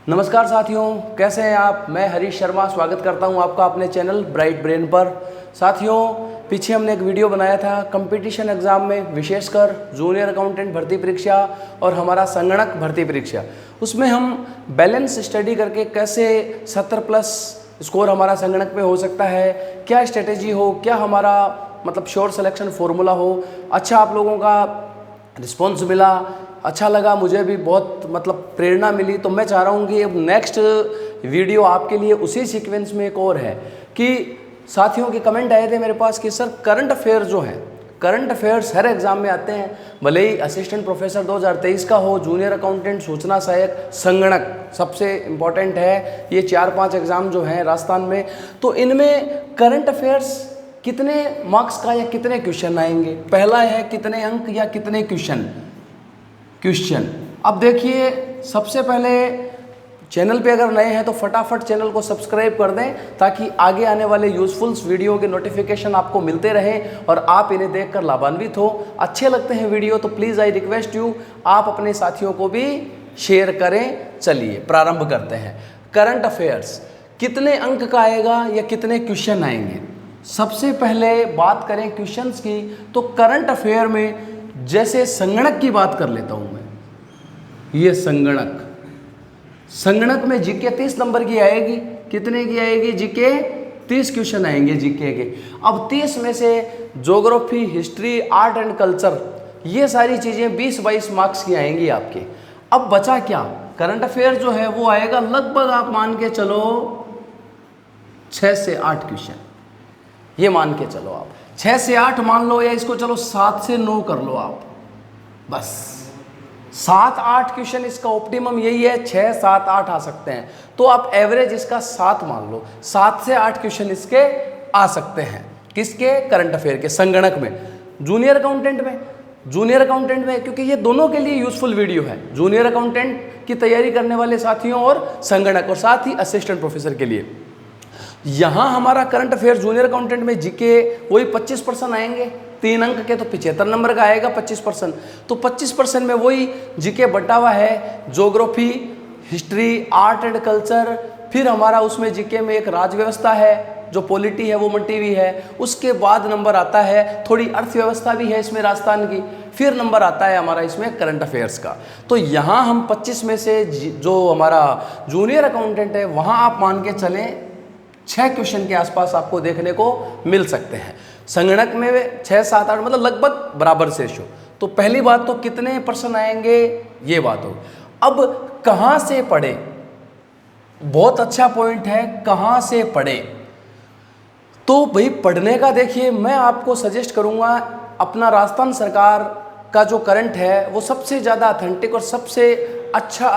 नमस्कार साथियों, कैसे हैं आप। मैं हरीश शर्मा स्वागत करता हूं आपका अपने चैनल ब्राइट ब्रेन पर। साथियों, पीछे हमने एक वीडियो बनाया था कंपटीशन एग्ज़ाम में, विशेषकर जूनियर अकाउंटेंट भर्ती परीक्षा और हमारा संगणक भर्ती परीक्षा। उसमें हम बैलेंस स्टडी करके कैसे 70+ स्कोर हमारा संगणक में हो सकता है, क्या स्ट्रेटेजी हो, क्या हमारा मतलब श्योर सिलेक्शन फॉर्मूला हो। अच्छा आप लोगों का रिस्पॉन्स मिला, अच्छा लगा, मुझे भी बहुत मतलब प्रेरणा मिली। तो मैं चाह रहा हूँ कि अब नेक्स्ट वीडियो आपके लिए उसी सीक्वेंस में एक और है कि साथियों के कमेंट आए थे मेरे पास कि सर करंट अफेयर जो हैं, करंट अफेयर्स हर एग्ज़ाम में आते हैं, भले ही असिस्टेंट प्रोफेसर 2023 का हो, जूनियर अकाउंटेंट, सूचना सहायक, संगणक सबसे इम्पॉर्टेंट है। ये 4-5 एग्ज़ाम जो हैं राजस्थान में, तो इनमें करंट अफेयर्स कितने मार्क्स का या कितने क्वेश्चन आएंगे। पहला है कितने अंक या कितने क्वेश्चन। अब देखिए, सबसे पहले चैनल पे अगर नए हैं तो फटाफट चैनल को सब्सक्राइब कर दें ताकि आगे आने वाले यूजफुल वीडियो के नोटिफिकेशन आपको मिलते रहें और आप इन्हें देखकर लाभान्वित हो। अच्छे लगते हैं वीडियो तो प्लीज़ आई रिक्वेस्ट यू, आप अपने साथियों को भी शेयर करें। चलिए प्रारंभ करते हैं। करंट अफेयर्स कितने अंक का आएगा या कितने क्वेश्चन आएंगे। सबसे पहले बात करें क्वेश्चंस की, तो करंट अफेयर में जैसे संगणक की बात कर लेता हूं मैं। ये संगणक में जीके 30 नंबर की आएगी। कितने की आएगी? जीके 30 क्वेश्चन आएंगे जीके के। अब 30 में से geography, history, art and culture, ये सारी चीजें 20-22 मार्क्स की आएंगी आपके। अब बचा क्या? करंट अफेयर जो है वो आएगा लगभग, आप मान के चलो 6 से 8 क्वेश्चन। ये मान के चलो आप 6 से 8 मान लो, या इसको चलो 7 से 9 कर लो आप। बस 7-8 क्वेश्चन इसका ऑप्टिमम यही है। 6, 7, 8 आ सकते हैं, तो आप एवरेज इसका 7 मान लो। 7 से 8 क्वेश्चन इसके आ सकते हैं। किसके? करंट अफेयर के। संगणक में, जूनियर अकाउंटेंट में, क्योंकि ये दोनों के लिए यूजफुल वीडियो है, जूनियर अकाउंटेंट की तैयारी करने वाले साथियों और संगणक, और साथ ही असिस्टेंट प्रोफेसर के लिए। यहाँ हमारा करंट अफेयर जूनियर अकाउंटेंट में जीके वही 25% आएंगे। 3 अंक के तो 75 नंबर का आएगा 25%। तो 25% में वही जीके बटा हुआ है, geography, history, art and culture, फिर हमारा उसमें जीके में एक राज व्यवस्था है, जो पॉलिटी है वो मल्टी भी है। उसके बाद नंबर आता है, थोड़ी अर्थव्यवस्था भी है इसमें राजस्थान की। फिर नंबर आता है हमारा इसमें करंट अफेयर्स का। तो यहाँ हम 25 में से जो हमारा जूनियर अकाउंटेंट है, वहाँ आप मान के चलें 6 क्वेश्चन के आसपास आपको देखने को मिल सकते हैं। संगणक में 6, 7, 8 मतलब लगभग बराबर से शो। तो पहली बात तो कितने % आएंगे, ये बात हो। अब कहाँ से पढ़े, बहुत अच्छा पॉइंट है, कहाँ से पढ़े। तो भाई पढ़ने का देखिए, मैं आपको सजेस्ट करूँगा अपना राजस्थान सरकार का जो करंट है वो सबसे ज़्यादा ऑथेंटिक और सबसे अच्छा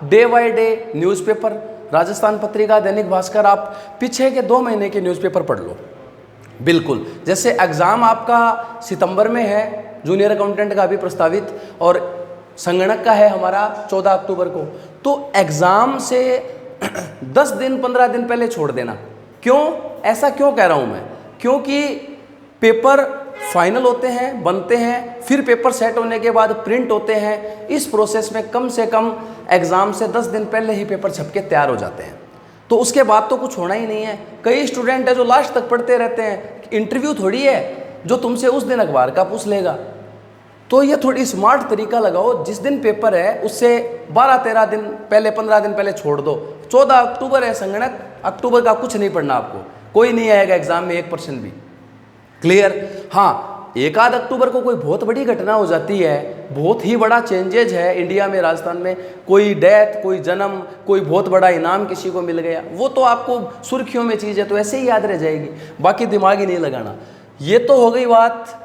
day by day newspaper, Rajasthan Patrika, Dainik Bhaskar, आप पीछे के 2 महीने के न्यूज़पेपर पढ़ लो। बिल्कुल, जैसे एग्ज़ाम आपका सितंबर में है, जूनियर अकाउंटेंट का अभी प्रस्तावित, और संगणक का है हमारा 14 अक्टूबर को। तो एग्ज़ाम से 10 दिन 15 दिन पहले छोड़ देना। क्यों? ऐसा क्यों कह रहा हूँ मैं? क्योंकि पेपर फाइनल होते हैं, बनते हैं, फिर पेपर सेट होने के बाद प्रिंट होते हैं। इस प्रोसेस में कम से कम एग्ज़ाम से 10 दिन पहले ही पेपर छप के तैयार हो जाते हैं। तो उसके बाद तो कुछ होना ही नहीं है। कई स्टूडेंट है जो लास्ट तक पढ़ते रहते हैं। इंटरव्यू थोड़ी है जो तुमसे उस दिन अखबार का पूछ लेगा। तो ये थोड़ी स्मार्ट तरीका लगाओ, जिस दिन पेपर है उससे 12-13 दिन पहले, 15 दिन पहले छोड़ दो। 14 अक्टूबर है संगणक, अक्टूबर का कुछ नहीं पढ़ना आपको, कोई नहीं आएगा एग्जाम में 1% भी। क्लियर? हाँ, 1 अक्टूबर को कोई बहुत बड़ी घटना हो जाती है, बहुत ही बड़ा चेंजेज है इंडिया में, राजस्थान में, कोई डेथ, कोई जन्म, कोई बहुत बड़ा इनाम किसी को मिल गया, वो तो आपको सुर्खियों में चीज़ है तो ऐसे ही याद रह जाएगी, बाकी दिमाग ही नहीं लगाना। ये तो हो गई बात।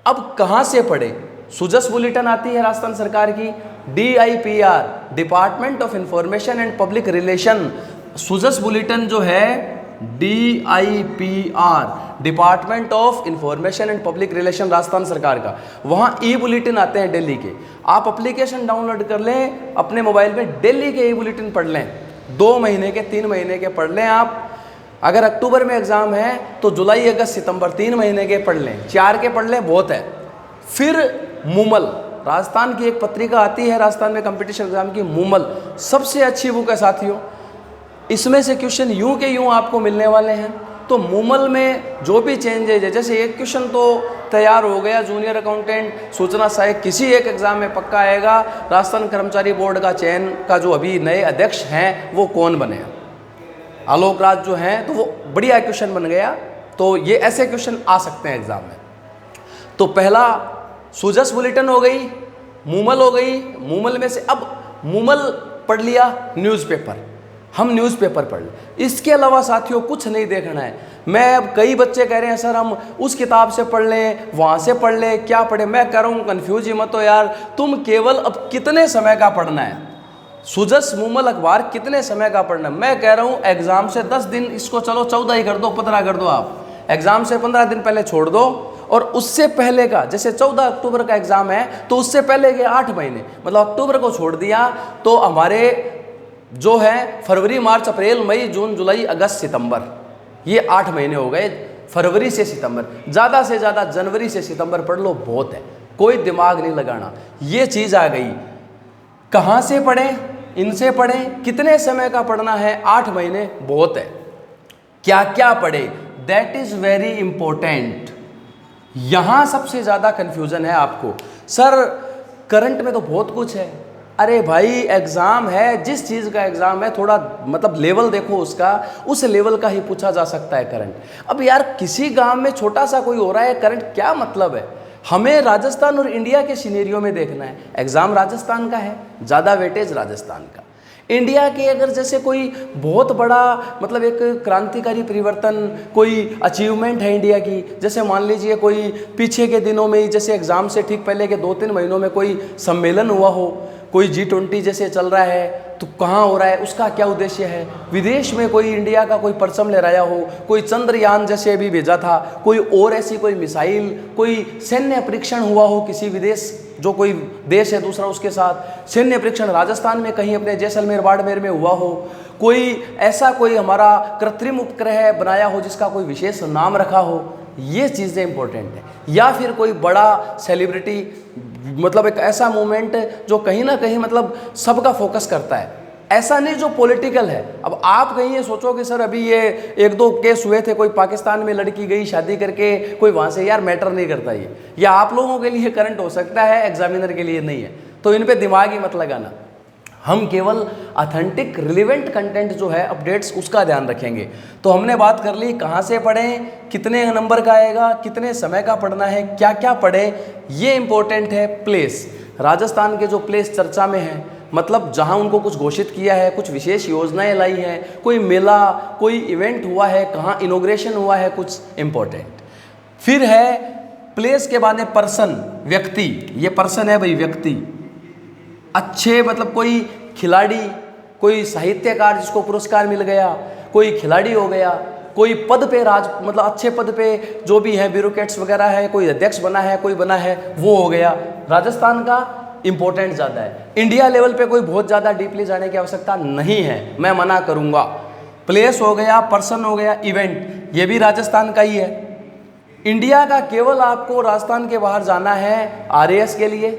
अब कहाँ से पढ़े? सुजस बुलेटिन आती है राजस्थान सरकार की, DIPR, department of information and public relation. Sujas bulletin जो है DIPR, department of information and public relation, Rajasthan सरकार का, वहाँ ई बुलेटिन आते हैं दिल्ली के। आप एप्लीकेशन डाउनलोड कर लें अपने मोबाइल में, दिल्ली के ई बुलेटिन पढ़ लें, 2 महीने के, 3 महीने के पढ़ लें आप। अगर अक्टूबर में एग्जाम है तो जुलाई, अगस्त, सितंबर 3 महीने के पढ़ लें, 4 के पढ़ लें, बहुत है। फिर मुमल, राजस्थान की एक पत्रिका आती है राजस्थान में कंपटीशन एग्जाम की, मूमल, सबसे अच्छी बुक है साथियों। इसमें से क्वेश्चन यूं के यूं आपको मिलने वाले हैं। तो मूमल में जो भी चेंजेज है, जैसे एक क्वेश्चन तो तैयार हो गया, जूनियर अकाउंटेंट सूचना सहायक किसी एक एग्जाम में पक्का आएगा, राजस्थान कर्मचारी बोर्ड का चयन का जो अभी नए अध्यक्ष हैं वो कौन बने, आलोक राज जो हैं, तो वो बढ़िया क्वेश्चन बन गया। तो ये ऐसे क्वेश्चन आ सकते हैं एग्जाम में। तो पहला सूजस बुलेटिन हो गई, मूमल हो गई। मूमल में से अब मूमल पढ़ लिया, न्यूज़पेपर, हम न्यूज़पेपर पढ़ लें। इसके अलावा साथियों कुछ नहीं देखना है। मैं अब कई बच्चे कह रहे हैं सर हम उस किताब से पढ़ लें, वहाँ से पढ़ लें, क्या पढ़े। मैं कह रहा हूँ कन्फ्यूज ही मत हो यार, तुम केवल अब कितने समय का पढ़ना है, सुजस मूमल अखबार कितने समय का पढ़ना है। मैं कह रहा हूँ एग्जाम से 10 दिन, इसको चलो 14 ही कर दो, 15 कर दो, आप एग्जाम से 15 दिन पहले छोड़ दो। और उससे पहले का, जैसे 14 अक्टूबर का एग्जाम है तो उससे पहले के 8 महीने, मतलब अक्टूबर को छोड़ दिया तो हमारे जो है फरवरी, मार्च, अप्रैल, मई, जून, जुलाई, अगस्त, सितंबर, ये 8 महीने हो गए। फरवरी से सितंबर, ज़्यादा से ज़्यादा जनवरी से सितंबर पढ़ लो, बहुत है, कोई दिमाग नहीं लगाना। ये चीज़ आ गई। कहाँ से पढ़ें, इनसे पढ़ें, कितने समय का पढ़ना है, 8 महीने बहुत है। क्या क्या पढ़े, दैट इज़ वेरी इंपॉर्टेंट। यहाँ सबसे ज़्यादा कन्फ्यूज़न है आपको, सर करंट में तो बहुत कुछ है। अरे भाई एग्ज़ाम है, जिस चीज़ का एग्ज़ाम है थोड़ा मतलब लेवल देखो उसका, उस लेवल का ही पूछा जा सकता है करंट। अब यार किसी गांव में छोटा सा कोई हो रहा है करंट, क्या मतलब है। हमें राजस्थान और इंडिया के सिनेरियो में देखना है। एग्ज़ाम राजस्थान का है, ज़्यादा वेटेज राजस्थान का। इंडिया के अगर जैसे कोई बहुत बड़ा मतलब एक क्रांतिकारी परिवर्तन, कोई अचीवमेंट है इंडिया की, जैसे मान लीजिए कोई पीछे के दिनों में ही, जैसे एग्ज़ाम से ठीक पहले के 2-3 महीनों में कोई सम्मेलन हुआ हो, कोई G20 जैसे चल रहा है, तो कहाँ हो रहा है, उसका क्या उद्देश्य है। विदेश में कोई इंडिया का कोई परचम लहराया हो, कोई चंद्रयान जैसे अभी भेजा था, कोई और ऐसी कोई मिसाइल, कोई सैन्य परीक्षण हुआ हो किसी विदेश, जो कोई देश है दूसरा उसके साथ सैन्य परीक्षण राजस्थान में कहीं अपने जैसलमेर बाड़मेर में हुआ हो, कोई ऐसा कोई हमारा कृत्रिम उपग्रह बनाया हो जिसका कोई विशेष नाम रखा हो, ये चीज़ें इंपॉर्टेंट है। या फिर कोई बड़ा सेलिब्रिटी, मतलब एक ऐसा मूवमेंट जो कहीं ना कहीं मतलब सबका फोकस करता है, ऐसा नहीं जो पॉलिटिकल है। अब आप कहीं ये सोचो कि सर अभी ये 1-2 केस हुए थे, कोई पाकिस्तान में लड़की गई शादी करके, कोई वहाँ से, यार मैटर नहीं करता ये, या आप लोगों के लिए करंट हो सकता है, एग्जामिनर के लिए नहीं है, तो इन पे दिमाग ही मत लगाना। हम केवल ऑथेंटिक रिलेवेंट कंटेंट जो है अपडेट्स, उसका ध्यान रखेंगे। तो हमने बात कर ली कहाँ से पढ़ें, कितने नंबर का आएगा, कितने समय का पढ़ना है, क्या क्या पढ़ें, ये इंपॉर्टेंट है। प्लेस, राजस्थान के जो प्लेस चर्चा में है, मतलब जहाँ उनको कुछ घोषित किया है, कुछ विशेष योजनाएं लाई हैं, कोई मेला, कोई इवेंट हुआ है, कहाँ इनॉग्रेशन हुआ है, कुछ इंपॉर्टेंट। फिर है प्लेस के बाद पर्सन, व्यक्ति, ये पर्सन है भाई, व्यक्ति अच्छे, मतलब कोई खिलाड़ी, कोई साहित्यकार जिसको पुरस्कार मिल गया, कोई खिलाड़ी हो गया, कोई पद पे मतलब अच्छे पद पे जो भी है, ब्यूरोक्रेट्स वगैरह है, कोई अध्यक्ष बना है, कोई बना है, वो हो गया। राजस्थान का इंपॉर्टेंट ज़्यादा है। इंडिया लेवल पे कोई बहुत ज़्यादा डीपली जाने की आवश्यकता नहीं है, मैं मना करूँगा। प्लेस हो गया, पर्सन हो गया, इवेंट, ये भी राजस्थान का ही है। इंडिया का केवल आपको राजस्थान के बाहर जाना है RAS के लिए,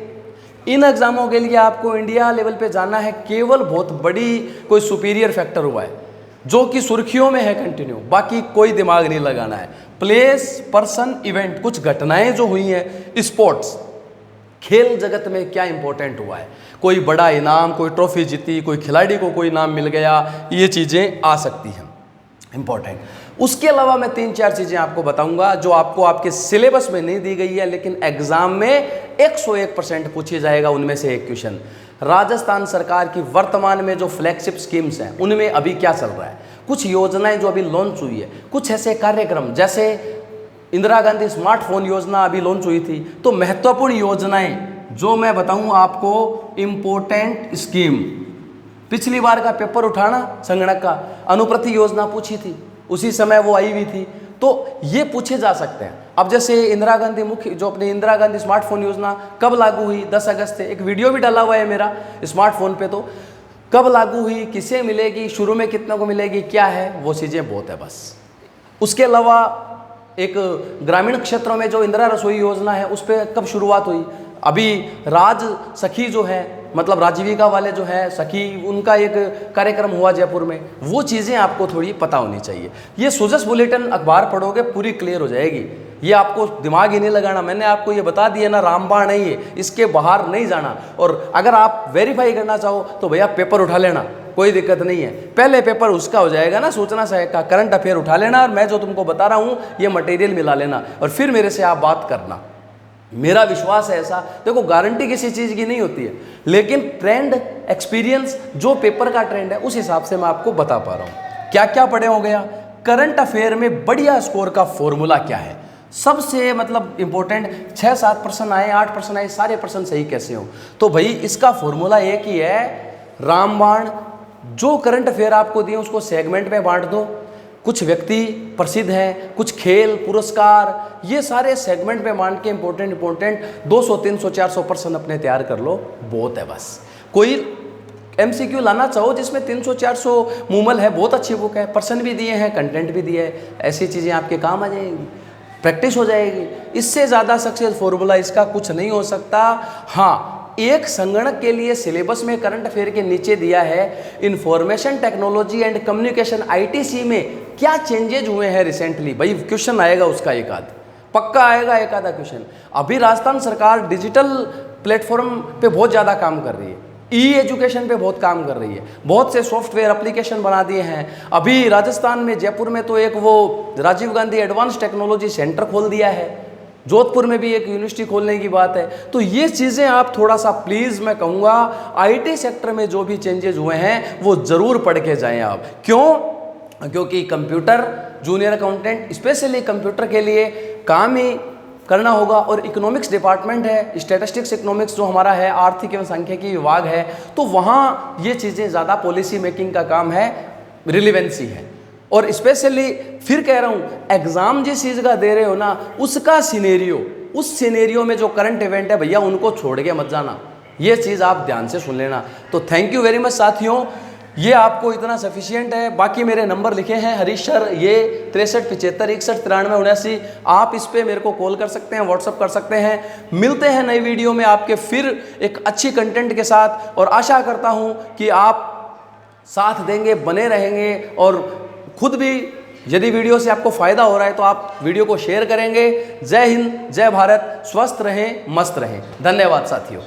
इन एग्जामों के लिए आपको इंडिया लेवल पे जाना है, केवल बहुत बड़ी कोई सुपीरियर फैक्टर हुआ है जो कि सुर्खियों में है कंटिन्यू, बाकी कोई दिमाग नहीं लगाना है। प्लेस, पर्सन, इवेंट, कुछ घटनाएं जो हुई हैं, स्पोर्ट्स, खेल जगत में क्या इंपॉर्टेंट हुआ है, कोई बड़ा इनाम, कोई ट्रॉफी जीती, कोई खिलाड़ी को कोई इनाम मिल गया, ये चीज़ें आ सकती हैं इंपॉर्टेंट। उसके अलावा मैं 3-4 चीज़ें आपको बताऊंगा जो आपको आपके सिलेबस में नहीं दी गई है, लेकिन एग्जाम में 101% पूछी जाएगा। उनमें से एक क्वेश्चन, राजस्थान सरकार की वर्तमान में जो फ्लैगशिप स्कीम्स हैं उनमें अभी क्या चल रहा है, कुछ योजनाएं जो अभी लॉन्च हुई है, कुछ ऐसे कार्यक्रम, जैसे इंदिरा गांधी स्मार्टफोन योजना अभी लॉन्च हुई थी, तो महत्वपूर्ण योजनाएं जो मैं बताऊं आपको, इंपॉर्टेंट स्कीम, पिछली बार का पेपर उठाना, संगणक का अनुप्रति योजना पूछी थी, उसी समय वो आई हुई थी, तो ये पूछे जा सकते हैं। अब जैसे इंदिरा गांधी मुख्य जो अपनी इंदिरा गांधी स्मार्टफोन योजना कब लागू हुई, 10 अगस्त से, एक वीडियो भी डाला हुआ है मेरा स्मार्टफोन पे, तो कब लागू हुई, किसे मिलेगी, शुरू में कितने को मिलेगी, क्या है, वो चीज़ें बहुत है बस। उसके अलावा एक ग्रामीण क्षेत्रों में जो इंदिरा रसोई योजना है उस पर कब शुरुआत हुई, अभी राज सखी जो है, मतलब राजीविका वाले जो है सखी, उनका एक कार्यक्रम हुआ जयपुर में, वो चीज़ें आपको थोड़ी पता होनी चाहिए। ये सोजस बुलेटिन अखबार पढ़ोगे पूरी क्लियर हो जाएगी, ये आपको दिमाग ही नहीं लगाना। मैंने आपको ये बता दिया ना, रामबाण है ये, इसके बाहर नहीं जाना। और अगर आप वेरीफाई करना चाहो तो भैया पेपर उठा लेना, कोई दिक्कत नहीं है। पहले पेपर उसका हो जाएगा ना, सूचना सहायक का, करंट अफेयर उठा लेना, और मैं जो तुमको बता रहा हूँ ये मटेरियल मिला लेना, और फिर मेरे से आप बात करना। मेरा विश्वास है ऐसा, देखो गारंटी किसी चीज़ की नहीं होती है, लेकिन ट्रेंड, एक्सपीरियंस, जो पेपर का ट्रेंड है उस हिसाब से मैं आपको बता पा रहा हूँ। क्या क्या पढ़े हो गया, करंट अफेयर में बढ़िया स्कोर का फॉर्मूला क्या है, सबसे मतलब इंपॉर्टेंट, 6-7 प्रश्न आए, 8 प्रश्न आए, सारे प्रश्न सही कैसे हो। तो भाई इसका फॉर्मूला एक ही है, रामबाण। जो करंट अफेयर आपको दिए उसको सेगमेंट में बांट दो, कुछ व्यक्ति प्रसिद्ध हैं, कुछ खेल, पुरस्कार, ये सारे सेगमेंट में बांट के इंपॉर्टेंट 200, 300, 400 प्रश्न अपने तैयार कर लो, बहुत है बस। कोई MCQ लाना चाहो जिसमें 300, 400 मूमल है, बहुत अच्छी बुक है, प्रश्न भी दिए हैं, कंटेंट भी दिए है, ऐसी चीज़ें आपके काम आ जाएंगी, प्रैक्टिस हो जाएगी। इससे ज़्यादा सक्सेस फॉर्मूला इसका कुछ नहीं हो सकता। हाँ, एक संगणक के लिए सिलेबस में करंट अफेयर के नीचे दिया है, information technology and communication ITC में क्या चेंजेज हुए हैं रिसेंटली। भाई क्वेश्चन आएगा उसका, एक आध पक्का आएगा, एक आधा क्वेश्चन। अभी राजस्थान सरकार डिजिटल प्लेटफॉर्म पे बहुत ज़्यादा काम कर रही है, एजुकेशन पे बहुत काम कर रही है, बहुत से सॉफ्टवेयर एप्लीकेशन बना दिए हैं। अभी राजस्थान में जयपुर में तो एक वो Rajiv Gandhi advance technology centre खोल दिया है, जोधपुर में भी एक यूनिवर्सिटी खोलने की बात है। तो ये चीज़ें आप थोड़ा सा प्लीज़ मैं कहूँगा, IT सेक्टर में जो भी चेंजेस हुए हैं वो ज़रूर पढ़ के जाएं आप। क्यों? क्योंकि computer, junior accountant specially computer के लिए काम ही करना होगा, और इकोनॉमिक्स डिपार्टमेंट है, स्टैटिस्टिक्स इकोनॉमिक्स जो हमारा है, आर्थिक एवं सांख्यिकी विभाग है, तो वहाँ ये चीज़ें ज़्यादा पॉलिसी मेकिंग का काम है, रिलेवेंसी है। और स्पेशली फिर कह रहा हूँ, एग्जाम जिस चीज़ का दे रहे हो ना, उसका सिनेरियो, उस सिनेरियो में जो करंट इवेंट है भैया उनको छोड़ के मत जाना, ये चीज़ आप ध्यान से सुन लेना। तो थैंक यू वेरी मच साथियों, ये आपको इतना सफिशियंट है। बाकी मेरे नंबर लिखे हैं हरीश सर, ये 63 75 61 93 79, आप इस पर मेरे को कॉल कर सकते हैं, व्हाट्सअप कर सकते हैं। मिलते हैं नई वीडियो में आपके फिर एक अच्छी कंटेंट के साथ, और आशा करता हूँ कि आप साथ देंगे, बने रहेंगे, और खुद भी यदि वीडियो से आपको फ़ायदा हो रहा है तो आप वीडियो को शेयर करेंगे। जय हिंद, जय भारत, स्वस्थ रहें, मस्त रहें। धन्यवाद साथियों।